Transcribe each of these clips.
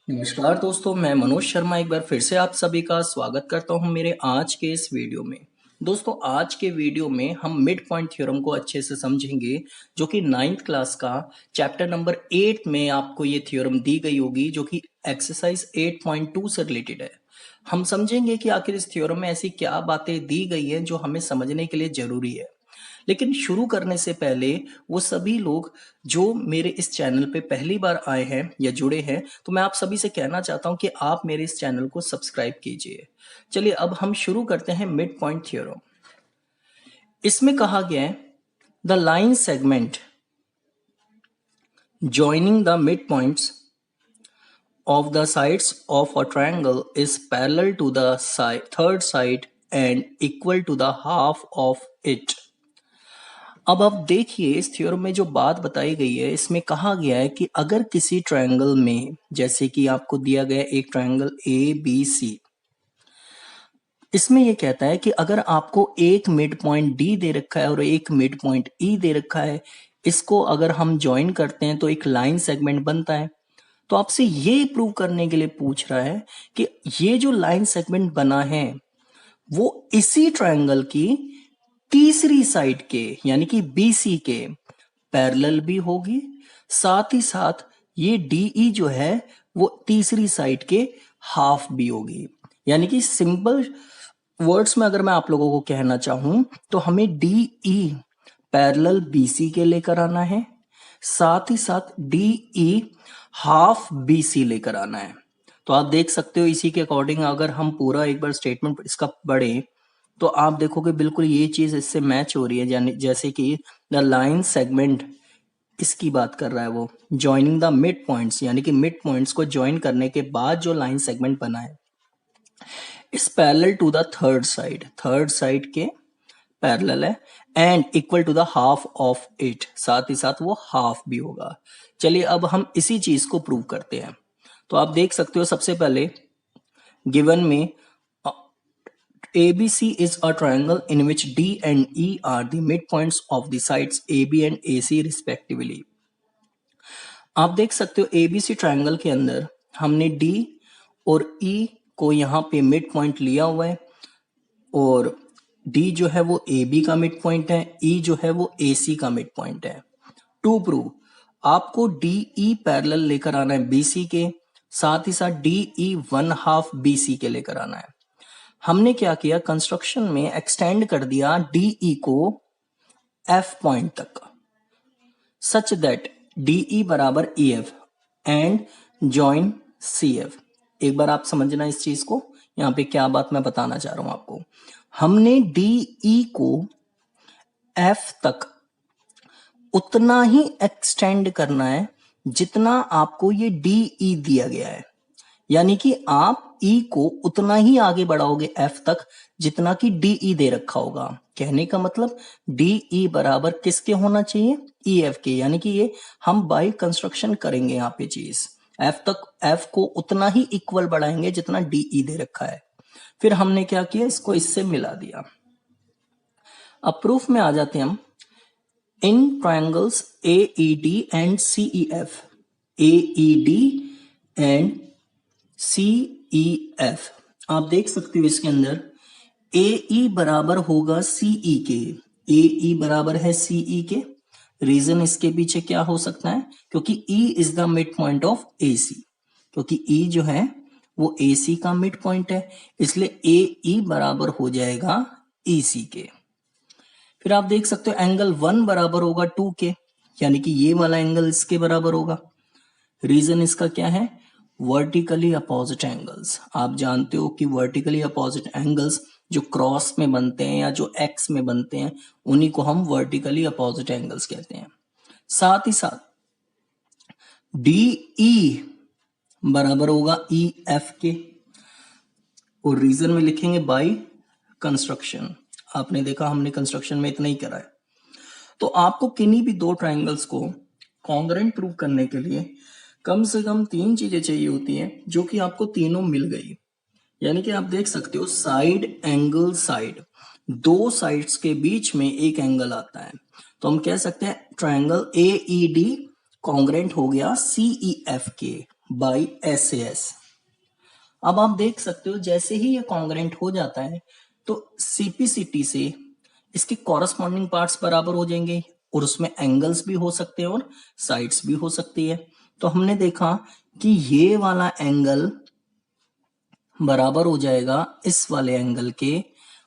नमस्कार दोस्तों, मैं मनोज शर्मा एक बार फिर से आप सभी का स्वागत करता हूं मेरे आज के इस वीडियो में। दोस्तों, आज के वीडियो में हम मिड पॉइंट थ्योरम को अच्छे से समझेंगे, जो कि 9th क्लास का चैप्टर नंबर 8 में आपको ये थ्योरम दी गई होगी, जो कि एक्सरसाइज 8.2 से रिलेटेड है। हम समझेंगे कि आखिर इस थ्योरम में ऐसी क्या बातें दी गई हैं जो हमें समझने के लिए जरूरी है। लेकिन शुरू करने से पहले वो सभी लोग जो मेरे इस चैनल पे पहली बार आए हैं या जुड़े हैं, तो मैं आप सभी से कहना चाहता हूं कि आप मेरे इस चैनल को सब्सक्राइब कीजिए। चलिए अब हम शुरू करते हैं मिड पॉइंट थ्योरम। इसमें कहा गया है the line segment joining the midpoints of the sides of a triangle is parallel to the third side and equal to the half of it। अब आप देखिए, इस थ्योरम में जो बात बताई गई है, इसमें कहा गया है कि अगर किसी ट्रायंगल में, जैसे कि आपको दिया गया एक ट्रायंगल ए बी सी, इसमें ये कहता है कि अगर आपको एक मिड पॉइंट डी दे रखा है और एक मिड पॉइंट ई दे रखा है, इसको अगर हम ज्वाइन करते हैं तो एक लाइन सेगमेंट बनता है। तो आपसे ये प्रूव करने के लिए पूछ रहा है कि ये जो लाइन सेगमेंट बना है वो इसी ट्रायंगल की तीसरी साइड के यानी कि बीसी के पैरेलल भी होगी, साथ ही साथ ये डीई जो है वो तीसरी साइड के हाफ भी होगी। यानी कि सिंपल वर्ड्स में अगर मैं आप लोगों को कहना चाहूं तो हमें डीई पैरेलल बीसी के लेकर आना है, साथ ही साथ डीई हाफ बीसी लेकर आना है। तो आप देख सकते हो, इसी के अकॉर्डिंग अगर हम पूरा एक बार स्टेटमेंट इसका पढ़ें तो आप देखोगे बिल्कुल ये चीज इससे मैच हो रही है। जैसे कि द लाइन सेगमेंट इसकी बात कर रहा है, वो ज्वाइनिंग द मिड पॉइंट्स, यानी कि मिड पॉइंट्स को ज्वाइन करने के बाद जो लाइन सेगमेंट बना है इस parallel to the third side के पैरेलल है and equal to the half of it, साथ ही साथ वो हाफ भी होगा। चलिए अब हम इसी चीज को प्रूव करते हैं। तो आप देख सकते हो, सबसे पहले गिवन में ABC is a triangle in which D and E are the midpoints of the sides AB and AC respectively। आप देख सकते हो ABC ट्रायंगल के अंदर हमने D और E को यहाँ पे मिड पॉइंट लिया हुआ है, और D जो है वो AB का मिड पॉइंट है, E जो है वो AC का मिड पॉइंट है। टू प्रूव आपको DE पैरेलल लेकर आना है BC के, साथ ही साथ DE 1/2 BC के लेकर आना है। हमने क्या किया, कंस्ट्रक्शन में एक्सटेंड कर दिया DE को F पॉइंट तक, सच दैट DE बराबर EF एंड जॉइन CF। एक बार आप समझना इस चीज को, यहां पे क्या बात मैं बताना चाह रहा हूं आपको। हमने DE को F तक उतना ही एक्सटेंड करना है जितना आपको ये DE दिया गया है, यानी कि आप E को उतना ही आगे बढ़ाओगे F तक जितना कि DE दे रखा होगा। कहने का मतलब DE बराबर किसके होना चाहिए, EF के, यानी कि ये हम बाय कंस्ट्रक्शन करेंगे यहाँ पे चीज, F को उतना ही इक्वल बढ़ाएंगे जितना DE दे रखा है। फिर हमने क्या किया, इसको इससे मिला दिया। अब प्रूफ में आ जाते हैं हम। इन triangles AED and CEF, AED and CEF, आप देख सकते हो इसके अंदर AE बराबर होगा CE के, AE बराबर है CE के। रीजन इसके पीछे क्या हो सकता है, क्योंकि E is the mid point of AC, क्योंकि E जो है वो AC का मिड पॉइंट है, इसलिए AE बराबर हो जाएगा EC के। फिर आप देख सकते हो एंगल 1 बराबर होगा 2 के, यानी कि ये वाला एंगल इसके बराबर होगा। रीजन इसका क्या है, वर्टिकली अपोजिट एंगल्स। आप जानते हो कि वर्टिकली अपोजिट एंगल्स जो क्रॉस में बनते हैं या जो एक्स में बनते हैं उन्हीं को हम वर्टिकली अपोजिट एंगल्स कहते हैं। साथ ही साथ DE बराबर होगा EF के, और रीजन में लिखेंगे बाय कंस्ट्रक्शन। आपने देखा हमने कंस्ट्रक्शन में इतना ही करा है। तो आपको किन्हीं भी दो ट्राइंगल्स को कॉन्ग्रुएंट प्रूव करने के लिए कम से कम 3 चीजें चाहिए होती हैं, जो कि आपको तीनों मिल गई। यानी कि आप देख सकते हो साइड एंगल साइड, दो साइड्स के बीच में एक एंगल आता है, तो हम कह सकते हैं ट्राइंगल AED कॉन्ग्रुएंट हो गया CEF के। By SAS। अब आप देख सकते हो जैसे ही ये कॉन्ग्रेंट हो जाता है तो CPCT से इसके कॉरस्पॉन्डिंग पार्ट्स बराबर हो जाएंगे और उसमें एंगल्स भी हो सकते हैं और साइड्स भी हो सकती है। तो हमने देखा कि ये वाला एंगल बराबर हो जाएगा इस वाले एंगल के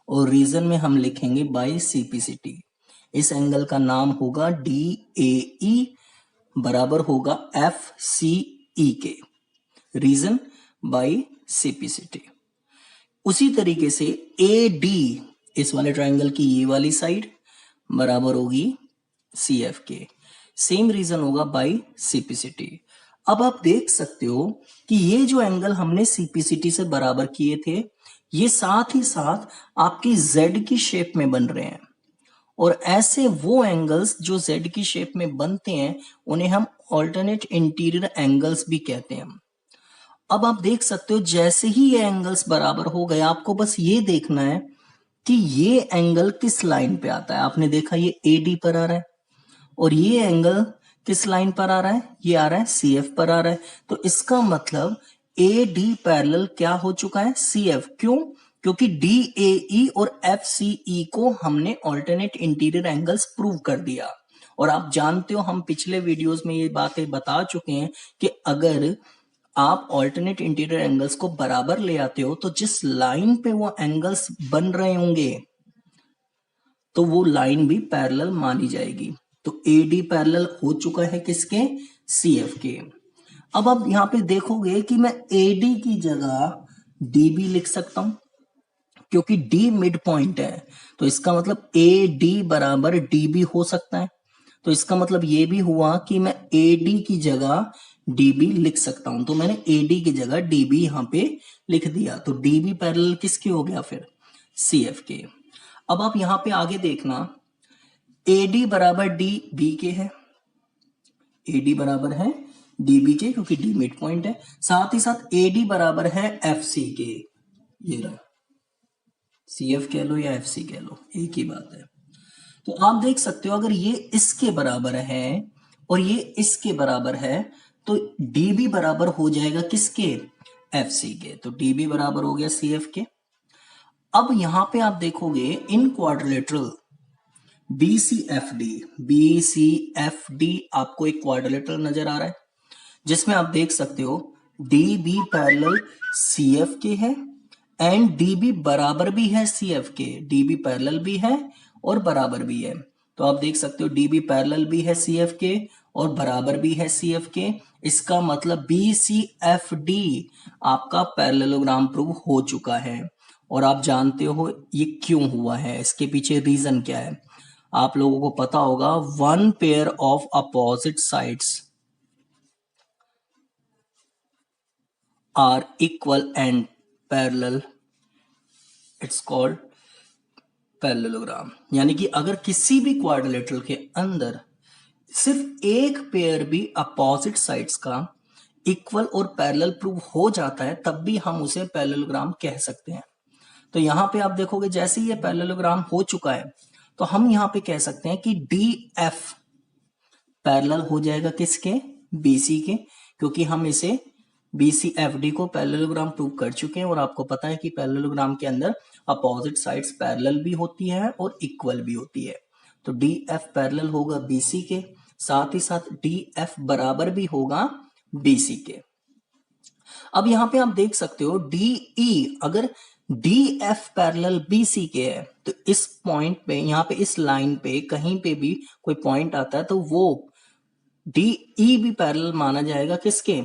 और रीजन में हम लिखेंगे बाय CPCT। इस एंगल का नाम होगा DAE बराबर होगा FCE के, रीजन बाय CPCT। उसी तरीके से AD इस वाले ट्राइंगल की ये वाली साइड बराबर होगी CF के, सेम रीजन होगा बाय CPCT। अब आप देख सकते हो कि ये जो एंगल हमने CPCT से बराबर किए थे ये साथ ही साथ आपकी Z की शेप में बन रहे हैं और ऐसे वो एंगल्स जो Z की शेप में बनते हैं उन्हें हम ऑल्टरनेट इंटीरियर एंगल्स भी कहते हैं। अब आप देख सकते हो जैसे ही ये एंगल्स बराबर हो गए आपको बस ये देखना है कि ये एंगल किस लाइन पे आता है। आपने देखा ये AD पर आ रहा है और ये एंगल किस लाइन पर आ रहा है, ये आ रहा है CF पर आ रहा है। तो इसका मतलब AD पैरेलल क्या हो चुका है, CF। क्यों? क्योंकि DAE और FCE को हमने ऑल्टरनेट इंटीरियर एंगल्स प्रूव कर दिया। और आप जानते हो हम पिछले वीडियोस में ये बातें बता चुके हैं कि अगर आप ऑल्टरनेट इंटीरियर एंगल्स को बराबर ले आते हो तो जिस लाइन पे वो एंगल्स बन रहे होंगे तो वो लाइन भी पैरेलल मानी जाएगी। तो AD पैरेलल हो चुका है किसके, CF के। अब आप यहां पे देखोगे कि मैं AD की जगह DB लिख सकता हूं क्योंकि D मिड पॉइंट है। तो इसका मतलब AD बराबर DB हो सकता है। तो इसका मतलब ये भी हुआ कि मैं AD की जगह DB लिख सकता हूं। तो मैंने AD की जगह DB यहां पे लिख दिया। तो DB पैरेलल किसके हो गया फिर, CF के। अब आप यहां पे आगे देखना AD बराबर DB के है, AD बराबर है DB के क्योंकि D मिड पॉइंट है। साथ ही साथ AD बराबर है FC के, ये रहा, CF कह लो या FC कह लो एक ही बात है। तो आप देख सकते हो अगर ये इसके बराबर है और ये इसके बराबर है तो DB बराबर हो जाएगा किसके, FC के। तो DB बराबर हो गया CF के। अब यहां पे आप देखोगे इन क्वाड्रिलेटरल BCFD आपको एक क्वाड्रिलेटरल नजर आ रहा है जिसमें आप देख सकते हो DB पैरेलल CF के है एंड DB बराबर भी है CF के। DB पैरेलल भी है और बराबर भी है। तो आप देख सकते हो DB पैरेलल भी है CF के और बराबर भी है CF के। इसका मतलब BCFD आपका पैरेललोग्राम प्रूव हो चुका है। और आप जानते हो ये क्यों हुआ है, इसके पीछे रीजन क्या है। आप लोगों को पता होगा one pair of opposite sides are equal and parallel, it's called parallelogram. यानी कि अगर किसी भी क्वाड्रिलेटरल के अंदर सिर्फ एक पेयर भी अपोजिट साइड्स का इक्वल और पैरेलल प्रूव हो जाता है तब भी हम उसे पैरेललोग्राम कह सकते हैं। तो यहां पे आप देखोगे जैसे ही ये पैरेललोग्राम हो चुका है तो हम यहां पे कह सकते हैं कि DF पैरेलल हो जाएगा किसके, BC के, क्योंकि हम इसे BCFD को पैरेललोग्राम प्रूव कर चुके हैं और आपको पता है कि पैरेललोग्राम के अंदर अपोजिट साइड्स पैरेलल भी होती है और इक्वल भी होती है। तो DF पैरेलल होगा BC के, साथ ही साथ DF बराबर भी होगा BC के। अब यहां पे आप देख सकते हो DE अगर DF पैरेलल BC के है तो इस पॉइंट पे यहां पे इस लाइन पे कहीं पे भी कोई पॉइंट आता है तो वो DE भी पैरेलल माना जाएगा किसके,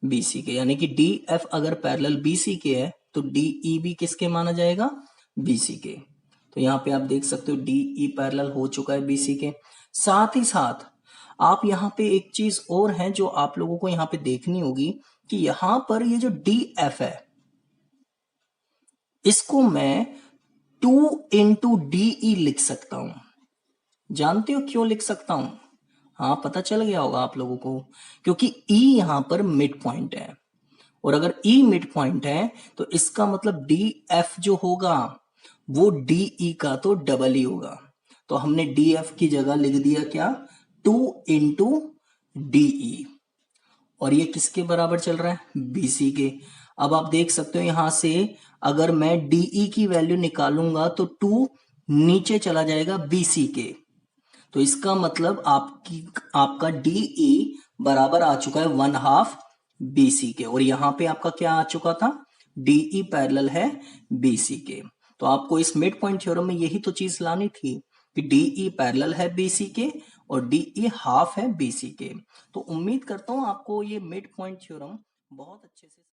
BC के। यानी कि DF अगर पैरेलल BC के है तो DE भी किसके माना जाएगा, BC के। तो यहां पे आप देख सकते हो DE पैरेलल हो चुका है BC के। साथ ही साथ आप यहां पे एक चीज और है जो आप लोगों को यहां पे देखनी होगी कि यहां पर ये जो DF है इसको मैं 2 इंटू DE लिख सकता हूं। जानते हो क्यों लिख सकता हूं, हाँ पता चल गया होगा आप लोगों को, क्योंकि E यहां पर मिड पॉइंट है और अगर E मिड पॉइंट है तो इसका मतलब DF जो होगा वो DE का तो डबल ही होगा। तो हमने DF की जगह लिख दिया क्या, 2 इंटू DE। और ये किसके बराबर चल रहा है, बीसी के। अब आप देख सकते हो यहां से अगर मैं डीई की वैल्यू निकालूंगा तो 2 नीचे चला जाएगा बीसी के, तो इसका मतलब आपका डीई बराबर आ चुका है 1/2 बीसी के, और यहां पे आपका क्या आ चुका था, डीई पैरेलल है बीसी के। तो आपको इस मिड पॉइंट थ्योरम में यही तो चीज लानी थी कि डीई पैरेलल है बीसी के और डीई हाफ है बीसी के। तो उम्मीद करता हूं आपको ये मिड पॉइंट थ्योरम बहुत अच्छे से